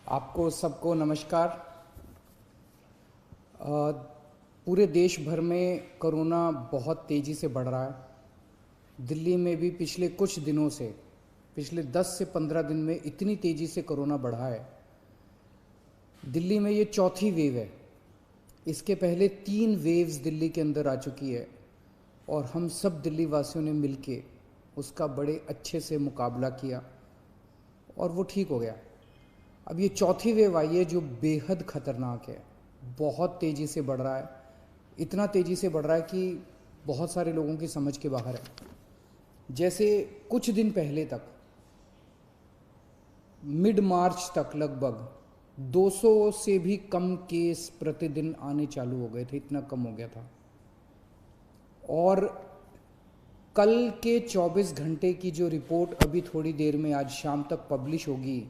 आपको सबको नमस्कार। पूरे देश भर में कोरोना बहुत तेज़ी से बढ़ रहा है। दिल्ली में भी पिछले कुछ दिनों से, पिछले 10 से 15 दिन में इतनी तेज़ी से कोरोना बढ़ा है। दिल्ली में ये चौथी वेव है। इसके पहले 3 वेव्स दिल्ली के अंदर आ चुकी है और हम सब दिल्ली वासियों ने मिलके उसका बड़े अच्छे से मुकाबला किया और वो ठीक हो गया। अब ये चौथी वेव आई है जो बेहद ख़तरनाक है, बहुत तेज़ी से बढ़ रहा है। इतना तेज़ी से बढ़ रहा है कि बहुत सारे लोगों की समझ के बाहर है। जैसे कुछ दिन पहले तक, मिड मार्च तक लगभग 200 से भी कम केस प्रतिदिन आने चालू हो गए थे, इतना कम हो गया था। और कल के 24 घंटे की जो रिपोर्ट अभी थोड़ी देर में आज शाम तक पब्लिश होगी,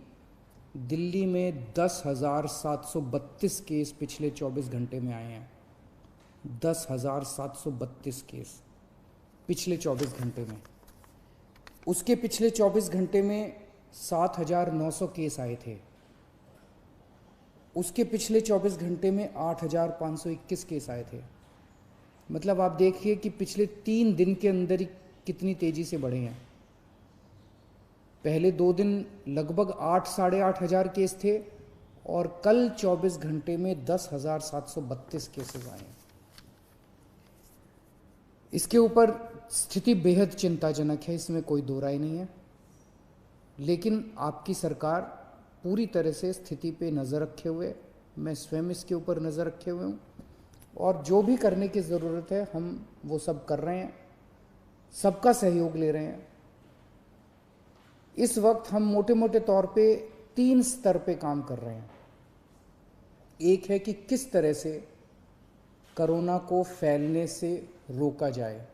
दिल्ली में 10,732 केस पिछले 24 घंटे में आए हैं। 10,732 केस पिछले 24 घंटे में। उसके पिछले 24 घंटे में 7,900 केस आए थे। उसके पिछले 24 घंटे में 8,521 केस आए थे। मतलब आप देखिए कि पिछले 3 दिन के अंदर ही कितनी तेज़ी से बढ़े हैं। पहले 2 दिन लगभग 8 साढ़े 8 हज़ार केस थे और कल 24 घंटे में 10,732 केसेस आए हैं। इसके ऊपर स्थिति बेहद चिंताजनक है, इसमें कोई दो राय नहीं है। लेकिन आपकी सरकार पूरी तरह से स्थिति पे नज़र रखे हुए, मैं स्वयं इसके ऊपर नज़र रखे हुए हूँ और जो भी करने की ज़रूरत है हम वो सब कर रहे हैं, सबका सहयोग ले रहे हैं। इस वक्त हम मोटे मोटे तौर पे 3 स्तर पे काम कर रहे हैं। एक है कि किस तरह से कोरोना को फैलने से रोका जाए।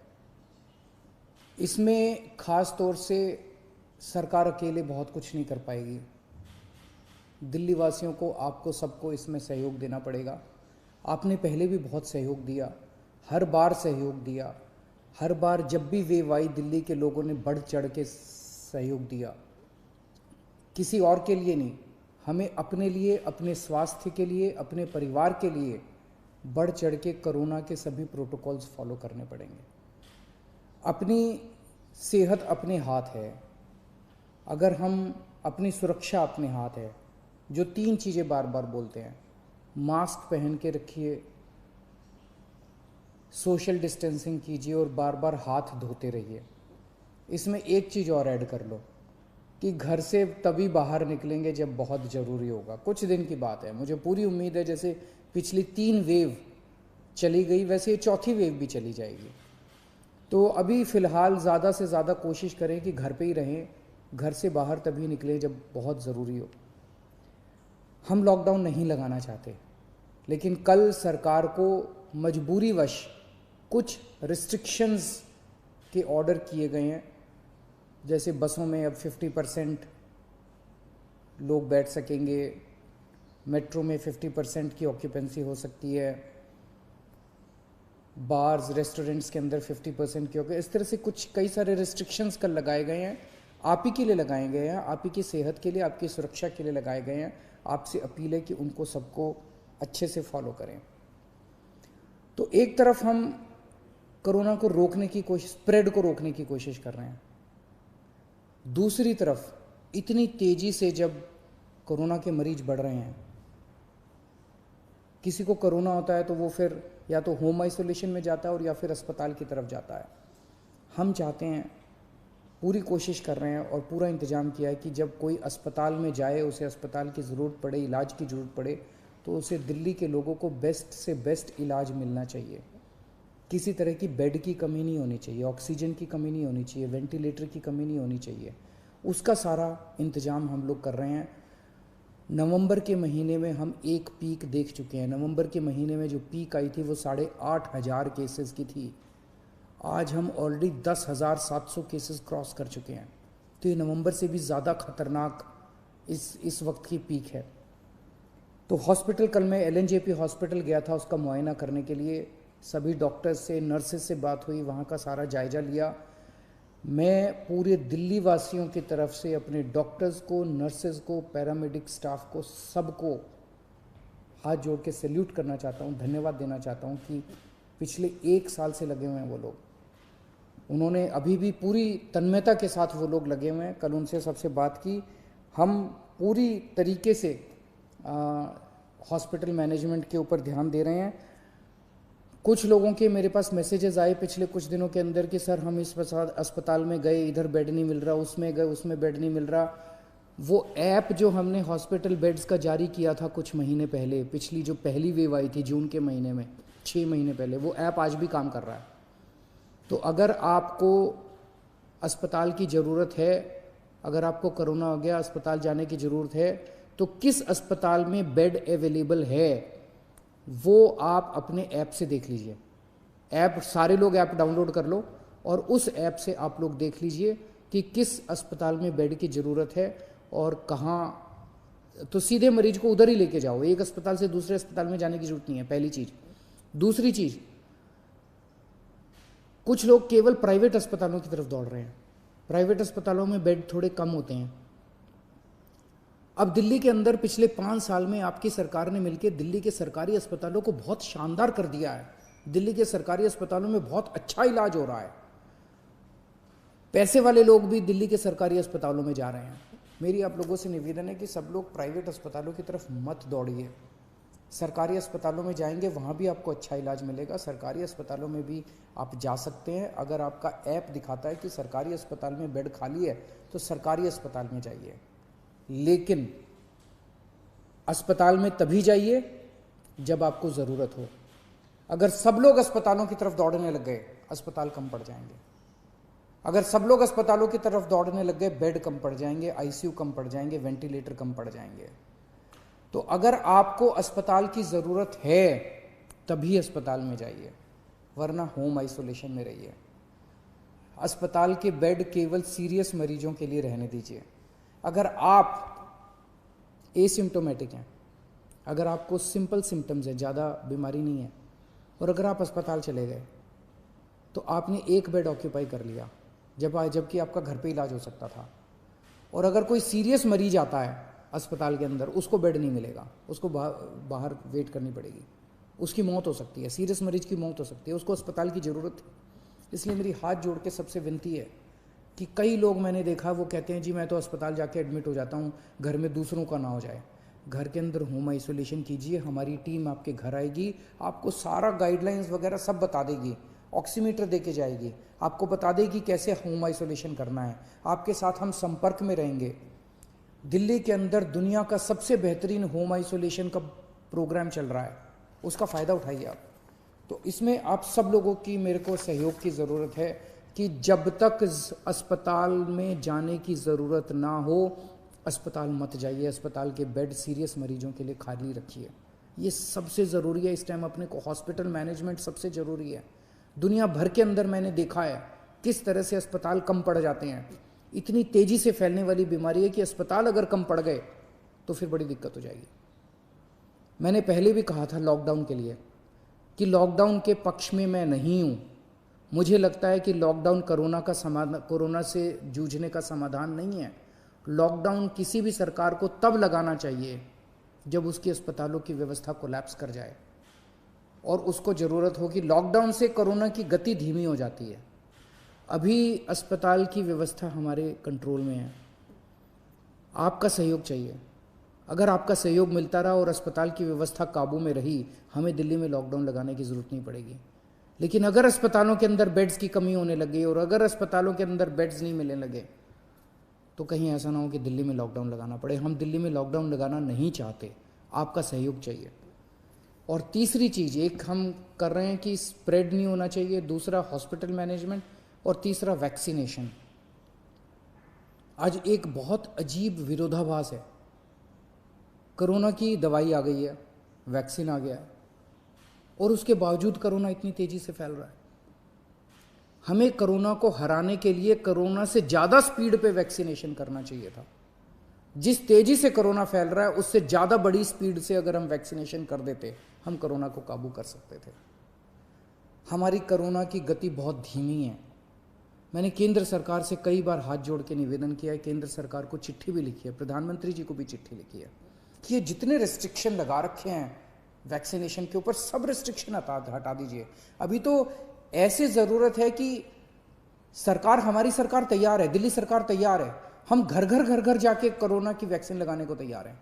इसमें ख़ास तौर से सरकार अकेले बहुत कुछ नहीं कर पाएगी। दिल्ली वासियों को, आपको सबको इसमें सहयोग देना पड़ेगा। आपने पहले भी बहुत सहयोग दिया, हर बार सहयोग दिया। हर बार जब भी वेव आई, दिल्ली के लोगों ने बढ़ चढ़ के सहयोग दिया, किसी और के लिए नहीं। हमें अपने लिए, अपने स्वास्थ्य के लिए, अपने परिवार के लिए बढ़ चढ़ के कोरोना के सभी प्रोटोकॉल्स फॉलो करने पड़ेंगे। अपनी सेहत अपने हाथ है। अगर हम, अपनी सुरक्षा अपने हाथ है। जो 3 चीज़ें बार बार बोलते हैं, मास्क पहन के रखिए, सोशल डिस्टेंसिंग कीजिए और बार बार हाथ धोते रहिए। इसमें एक चीज़ और ऐड कर लो कि घर से तभी बाहर निकलेंगे जब बहुत ज़रूरी होगा। कुछ दिन की बात है, मुझे पूरी उम्मीद है जैसे पिछली 3 वेव चली गई वैसे ये चौथी वेव भी चली जाएगी। तो अभी फ़िलहाल ज़्यादा से ज़्यादा कोशिश करें कि घर पे ही रहें, घर से बाहर तभी निकलें जब बहुत ज़रूरी हो। हम लॉकडाउन नहीं लगाना चाहते, लेकिन कल सरकार को मजबूरीवश कुछ रिस्ट्रिक्शंस के ऑर्डर किए गए हैं। जैसे बसों में अब 50% लोग बैठ सकेंगे, मेट्रो में 50% की ऑक्यूपेंसी हो सकती है, बार्स रेस्टोरेंट्स के अंदर 50% की ऑक्यूपेंसी। इस तरह से कुछ कई सारे रिस्ट्रिक्शंस कल लगाए गए हैं। आप ही के लिए लगाए गए हैं, आप ही की सेहत के लिए, आपकी सुरक्षा के लिए लगाए गए हैं। आपसे अपील है कि उनको सबको अच्छे से फॉलो करें। तो एक तरफ हम कोरोना को रोकने की कोशिश, स्प्रेड को रोकने की कोशिश कर रहे हैं। दूसरी तरफ इतनी तेज़ी से जब कोरोना के मरीज बढ़ रहे हैं, किसी को कोरोना होता है तो वो फिर या तो होम आइसोलेशन में जाता है और या फिर अस्पताल की तरफ जाता है। हम चाहते हैं, पूरी कोशिश कर रहे हैं और पूरा इंतज़ाम किया है कि जब कोई अस्पताल में जाए, उसे अस्पताल की ज़रूरत पड़े, इलाज की ज़रूरत पड़े, तो उसे दिल्ली के लोगों को बेस्ट से बेस्ट इलाज मिलना चाहिए। किसी तरह की बेड की कमी नहीं होनी चाहिए, ऑक्सीजन की कमी नहीं होनी चाहिए, वेंटिलेटर की कमी नहीं होनी चाहिए। उसका सारा इंतज़ाम हम लोग कर रहे हैं। नवंबर के महीने में हम एक पीक देख चुके हैं। नवंबर के महीने में जो पीक आई थी वो 8,500 केसेस की थी। आज हम ऑलरेडी 10,700 केसेस क्रॉस कर चुके हैं। तो ये नवंबर से भी ज़्यादा खतरनाक इस वक्त की पीक है। तो हॉस्पिटल, कल मैं LNJP हॉस्पिटल गया था उसका मुआयना करने के लिए। सभी डॉक्टर्स से, नर्सेस से बात हुई, वहाँ का सारा जायज़ा लिया। मैं पूरे दिल्ली वासियों की तरफ से अपने डॉक्टर्स को, नर्सेज को, पैरामेडिक स्टाफ को, सबको हाथ जोड़ के सैल्यूट करना चाहता हूँ, धन्यवाद देना चाहता हूँ कि पिछले 1 साल से लगे हुए हैं वो लोग। उन्होंने अभी भी पूरी तन्मयता के साथ वो लोग लगे हुए हैं। कल उनसे सबसे बात की, हम पूरी तरीके से हॉस्पिटल मैनेजमेंट के ऊपर ध्यान दे रहे हैं। कुछ लोगों के मेरे पास मैसेजेस आए पिछले कुछ दिनों के अंदर कि सर हम इस अस्पताल में गए, इधर बेड नहीं मिल रहा, उसमें गए, उसमें बेड नहीं मिल रहा। वो ऐप जो हमने हॉस्पिटल बेड्स का जारी किया था कुछ महीने पहले, पिछली जो पहली वेव आई थी जून के महीने में, 6 महीने पहले, वो ऐप आज भी काम कर रहा है। तो अगर आपको अस्पताल की ज़रूरत है, अगर आपको कोरोना हो गया, अस्पताल जाने की ज़रूरत है, तो किस अस्पताल में बेड अवेलेबल है वो आप अपने ऐप से देख लीजिए। ऐप, सारे लोग ऐप डाउनलोड कर लो और उस ऐप से आप लोग देख लीजिए कि किस अस्पताल में बेड की ज़रूरत है और कहाँ। तो सीधे मरीज को उधर ही लेके जाओ, एक अस्पताल से दूसरे अस्पताल में जाने की जरूरत नहीं है, पहली चीज़। दूसरी चीज़, कुछ लोग केवल प्राइवेट अस्पतालों की तरफ दौड़ रहे हैं। प्राइवेट अस्पतालों में बेड थोड़े कम होते हैं। अब दिल्ली के अंदर पिछले 5 साल में आपकी सरकार ने मिलकर दिल्ली के सरकारी अस्पतालों को बहुत शानदार कर दिया है। दिल्ली के सरकारी अस्पतालों में बहुत अच्छा इलाज हो रहा है। पैसे वाले लोग भी दिल्ली के सरकारी अस्पतालों में जा रहे हैं। मेरी आप लोगों से निवेदन है कि सब लोग प्राइवेट अस्पतालों की तरफ मत दौड़िए। सरकारी अस्पतालों में जाएंगे, वहाँ भी आपको अच्छा इलाज मिलेगा। सरकारी अस्पतालों में भी आप जा सकते हैं। अगर आपका ऐप दिखाता है कि सरकारी अस्पताल में बेड खाली है तो सरकारी अस्पताल में जाइए, लेकिन अस्पताल में तभी जाइए जब आपको ज़रूरत हो। अगर सब लोग अस्पतालों की तरफ दौड़ने लग गए, अस्पताल कम पड़ जाएंगे। अगर सब लोग अस्पतालों की तरफ दौड़ने लग गए, बेड कम पड़ जाएंगे, आईसीयू कम पड़ जाएंगे, वेंटिलेटर कम पड़ जाएंगे। तो अगर आपको अस्पताल की ज़रूरत है तभी अस्पताल में जाइए, वरना होम आइसोलेशन में रहिए। अस्पताल के बेड केवल सीरियस मरीजों के लिए रहने दीजिए। अगर आप एसिम्प्टोमेटिक हैं, अगर आपको सिंपल सिम्टम्स हैं, ज़्यादा बीमारी नहीं है, और अगर आप अस्पताल चले गए तो आपने एक बेड ऑक्यूपाई कर लिया जबकि आपका घर पे इलाज हो सकता था। और अगर कोई सीरियस मरीज आता है अस्पताल के अंदर, उसको बेड नहीं मिलेगा, उसको बाहर वेट करनी पड़ेगी, उसकी मौत हो सकती है, सीरियस मरीज की मौत हो सकती है, उसको अस्पताल की ज़रूरत है। इसलिए मेरी हाथ जोड़ के सबसे विनती है कि कई लोग मैंने देखा वो कहते हैं जी मैं तो अस्पताल जाके एडमिट हो जाता हूँ, घर में दूसरों का ना हो जाए। घर के अंदर होम आइसोलेशन कीजिए, हमारी टीम आपके घर आएगी, आपको सारा गाइडलाइंस वगैरह सब बता देगी, ऑक्सीमीटर दे के जाएगी, आपको बता देगी कैसे होम आइसोलेशन करना है, आपके साथ हम संपर्क में रहेंगे। दिल्ली के अंदर दुनिया का सबसे बेहतरीन होम आइसोलेशन का प्रोग्राम चल रहा है, उसका फ़ायदा उठाइए आप। तो इसमें आप सब लोगों की मेरे को सहयोग की ज़रूरत है कि जब तक अस्पताल में जाने की ज़रूरत ना हो, अस्पताल मत जाइए। अस्पताल के बेड सीरियस मरीजों के लिए खाली रखिए, ये सबसे ज़रूरी है इस टाइम। अपने को हॉस्पिटल मैनेजमेंट सबसे ज़रूरी है। दुनिया भर के अंदर मैंने देखा है किस तरह से अस्पताल कम पड़ जाते हैं। इतनी तेज़ी से फैलने वाली बीमारी है कि अस्पताल अगर कम पड़ गए तो फिर बड़ी दिक्कत हो जाएगी। मैंने पहले भी कहा था लॉकडाउन के लिए कि लॉकडाउन के पक्ष में मैं नहीं हूँ। मुझे लगता है कि लॉकडाउन कोरोना से जूझने का समाधान नहीं है। लॉकडाउन किसी भी सरकार को तब लगाना चाहिए जब उसकी अस्पतालों की व्यवस्था कोलैप्स कर जाए और उसको ज़रूरत हो कि लॉकडाउन से कोरोना की गति धीमी हो जाती है। अभी अस्पताल की व्यवस्था हमारे कंट्रोल में है, आपका सहयोग चाहिए। अगर आपका सहयोग मिलता रहा और अस्पताल की व्यवस्था काबू में रही, हमें दिल्ली में लॉकडाउन लगाने की ज़रूरत नहीं पड़ेगी। लेकिन अगर अस्पतालों के अंदर बेड्स की कमी होने लगी और अगर अस्पतालों के अंदर बेड्स नहीं मिलने लगे तो कहीं ऐसा ना हो कि दिल्ली में लॉकडाउन लगाना पड़े। हम दिल्ली में लॉकडाउन लगाना नहीं चाहते, आपका सहयोग चाहिए। और तीसरी चीज़, एक हम कर रहे हैं कि स्प्रेड नहीं होना चाहिए, दूसरा हॉस्पिटल मैनेजमेंट, और तीसरा वैक्सीनेशन। आज एक बहुत अजीब विरोधाभास है। कोरोना की दवाई आ गई है, वैक्सीन आ गया है, और उसके बावजूद कोरोना इतनी तेज़ी से फैल रहा है। हमें कोरोना को हराने के लिए कोरोना से ज़्यादा स्पीड पे वैक्सीनेशन करना चाहिए था। जिस तेज़ी से कोरोना फैल रहा है उससे ज़्यादा बड़ी स्पीड से अगर हम वैक्सीनेशन कर देते, हम कोरोना को काबू कर सकते थे। हमारी कोरोना की गति बहुत धीमी है। मैंने केंद्र सरकार से कई बार हाथ जोड़ के निवेदन किया है, केंद्र सरकार को चिट्ठी भी लिखी है, प्रधानमंत्री जी को भी चिट्ठी लिखी है कि ये जितने रिस्ट्रिक्शन लगा रखे हैं वैक्सीनेशन के ऊपर, सब रिस्ट्रिक्शन हटा दीजिए। अभी तो ऐसी ज़रूरत है कि सरकार, हमारी सरकार तैयार है, दिल्ली सरकार तैयार है, हम घर घर जाके कोरोना की वैक्सीन लगाने को तैयार हैं।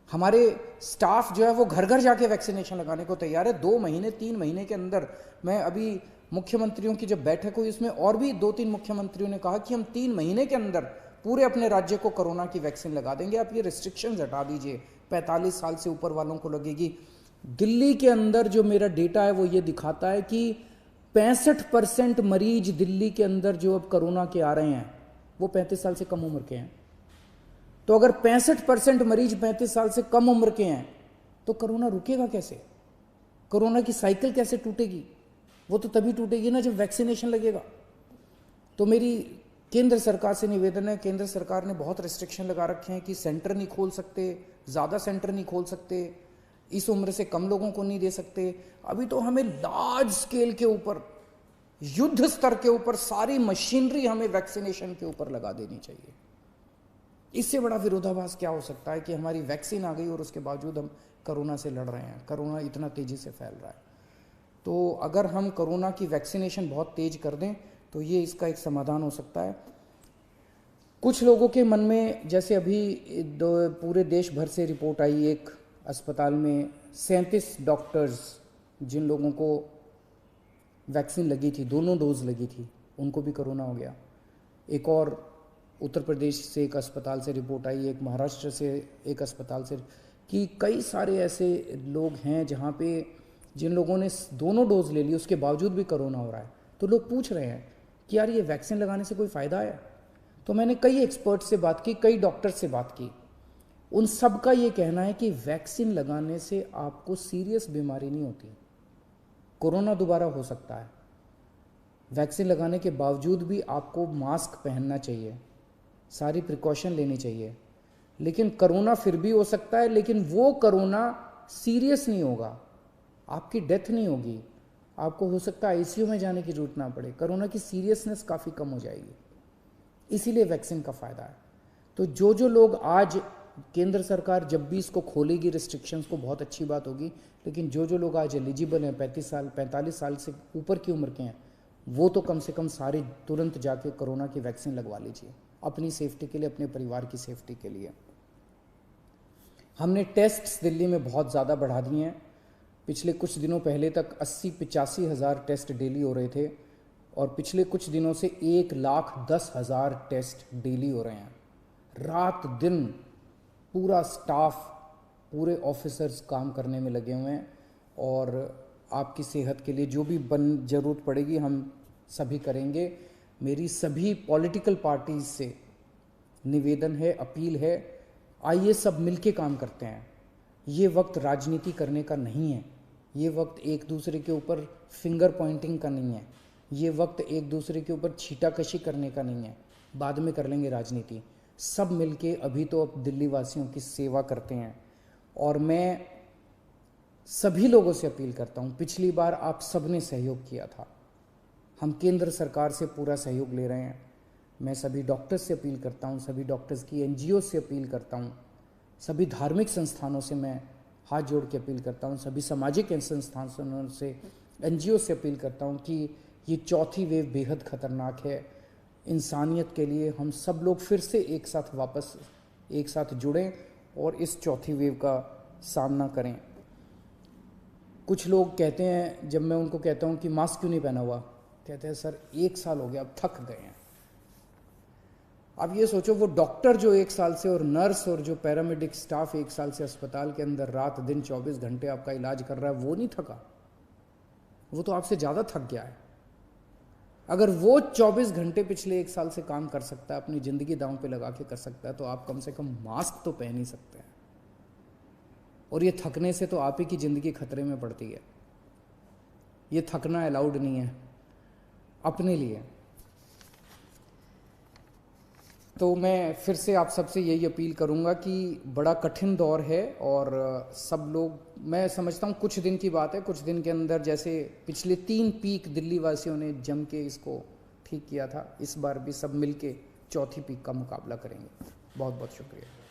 हमारे स्टाफ जो है वो घर घर जाके वैक्सीनेशन लगाने को तैयार है। 2 महीने 3 महीने के अंदर, मैं अभी मुख्यमंत्रियों की जब बैठक हुई उसमें और भी 2-3 मुख्यमंत्रियों ने कहा कि हम 3 महीने के अंदर पूरे अपने राज्य को कोरोना की वैक्सीन लगा देंगे, आप ये रिस्ट्रिक्शंस हटा दीजिए, 45 साल से ऊपर वालों को लगेगी। दिल्ली के अंदर जो मेरा डेटा है वो ये दिखाता है कि 65% मरीज दिल्ली के अंदर जो अब कोरोना के आ रहे हैं वो 35 साल से कम उम्र के हैं। तो अगर 65% मरीज 35 साल से कम उम्र के हैं तो कोरोना रुकेगा कैसे? कोरोना की साइकिल कैसे टूटेगी? वो तो तभी टूटेगी ना जब वैक्सीनेशन लगेगा। तो मेरी केंद्र सरकार से निवेदन है, केंद्र सरकार ने बहुत रिस्ट्रिक्शन लगा रखे हैं कि सेंटर नहीं खोल सकते, ज़्यादा सेंटर नहीं खोल सकते, इस उम्र से कम लोगों को नहीं दे सकते। अभी तो हमें लार्ज स्केल के ऊपर, युद्ध स्तर के ऊपर सारी मशीनरी हमें वैक्सीनेशन के ऊपर लगा देनी चाहिए। इससे बड़ा विरोधाभास क्या हो सकता है कि हमारी वैक्सीन आ गई और उसके बावजूद हम कोरोना से लड़ रहे हैं, कोरोना इतना तेज़ी से फैल रहा है। तो अगर हम कोरोना की वैक्सीनेशन बहुत तेज कर दें तो ये इसका एक समाधान हो सकता है। कुछ लोगों के मन में, जैसे अभी पूरे देश भर से रिपोर्ट आई, एक अस्पताल में 37 डॉक्टर्स जिन लोगों को वैक्सीन लगी थी, दोनों डोज लगी थी, उनको भी कोरोना हो गया। एक और उत्तर प्रदेश से एक अस्पताल से रिपोर्ट आई, एक महाराष्ट्र से एक अस्पताल से, कि कई सारे ऐसे लोग हैं जहाँ पे जिन लोगों ने दोनों डोज ले ली उसके बावजूद भी कोरोना हो रहा है। तो लोग पूछ रहे हैं कि यार ये वैक्सीन लगाने से कोई फ़ायदा है? तो मैंने कई एक्सपर्ट से बात की, कई डॉक्टर से बात की, उन सब का ये कहना है कि वैक्सीन लगाने से आपको सीरियस बीमारी नहीं होती, कोरोना दोबारा हो सकता है। वैक्सीन लगाने के बावजूद भी आपको मास्क पहनना चाहिए, सारी प्रिकॉशन लेनी चाहिए, लेकिन कोरोना फिर भी हो सकता है, लेकिन वो कोरोना सीरियस नहीं होगा, आपकी डेथ नहीं होगी, आपको हो सकता है आईसीयू में जाने की जरूरत ना पड़े, कोरोना की सीरियसनेस काफ़ी कम हो जाएगी। इसीलिए वैक्सीन का फ़ायदा है। तो जो लोग आज, केंद्र सरकार जब भी इसको खोलेगी रिस्ट्रिक्शंस को, बहुत अच्छी बात होगी, लेकिन जो लोग आज एलिजिबल हैं, 45 साल से ऊपर की उम्र के हैं, वो तो कम से कम सारे तुरंत जाके कोरोना की वैक्सीन लगवा लीजिए, अपनी सेफ्टी के लिए, अपने परिवार की सेफ्टी के लिए। हमने टेस्ट्स दिल्ली में बहुत ज़्यादा बढ़ा दिए हैं। पिछले कुछ दिनों पहले तक 80-85 हज़ार टेस्ट डेली हो रहे थे और पिछले कुछ दिनों से 1,10,000 टेस्ट डेली हो रहे हैं। रात दिन पूरा स्टाफ, पूरे ऑफिसर्स काम करने में लगे हुए हैं और आपकी सेहत के लिए जो भी ज़रूरत पड़ेगी हम सभी करेंगे। मेरी सभी पॉलिटिकल पार्टीज से निवेदन है, अपील है, आइए सब मिलके काम करते हैं। ये वक्त राजनीति करने का नहीं है, ये वक्त एक दूसरे के ऊपर फिंगर पॉइंटिंग का नहीं है, ये वक्त एक दूसरे के ऊपर छीटाकशी करने का नहीं है, बाद में कर लेंगे राजनीति। सब मिलके अभी तो अब दिल्ली वासियों की सेवा करते हैं और मैं सभी लोगों से अपील करता हूँ, पिछली बार आप सबने सहयोग किया था, हम केंद्र सरकार से पूरा सहयोग ले रहे हैं। मैं सभी डॉक्टर्स से अपील करता हूँ, सभी डॉक्टर्स की एनजीओ से अपील करता हूँ, सभी धार्मिक संस्थानों से मैं हाथ जोड़ के अपील करता हूँ, सभी सामाजिक संस्थानों से, एनजीओ से अपील करता हूँ कि ये चौथी वेव बेहद खतरनाक है इंसानियत के लिए। हम सब लोग फिर से एक साथ जुड़ें और इस चौथी वेव का सामना करें। कुछ लोग कहते हैं, जब मैं उनको कहता हूँ कि मास्क क्यों नहीं पहना हुआ, कहते हैं सर 1 साल हो गया, अब थक गए हैं। अब ये सोचो, वो डॉक्टर जो 1 साल से, और नर्स और जो पैरामेडिक स्टाफ 1 साल से अस्पताल के अंदर रात दिन 24 घंटे आपका इलाज कर रहा है, वो नहीं थका? वो तो आपसे ज़्यादा थक गया है। अगर वो 24 घंटे पिछले 1 साल से काम कर सकता है, अपनी ज़िंदगी दांव पे लगा के कर सकता है, तो आप कम से कम मास्क तो पहन ही सकते हैं। और ये थकने से तो आप ही की ज़िंदगी खतरे में पड़ती है। ये थकना अलाउड नहीं है अपने लिए। तो मैं फिर से आप सबसे यही अपील करूंगा कि बड़ा कठिन दौर है और सब लोग, मैं समझता हूँ कुछ दिन की बात है, कुछ दिन के अंदर, जैसे पिछले 3 पीक दिल्ली वासियों ने जम के इसको ठीक किया था, इस बार भी सब मिलके चौथी पीक का मुकाबला करेंगे। बहुत बहुत शुक्रिया।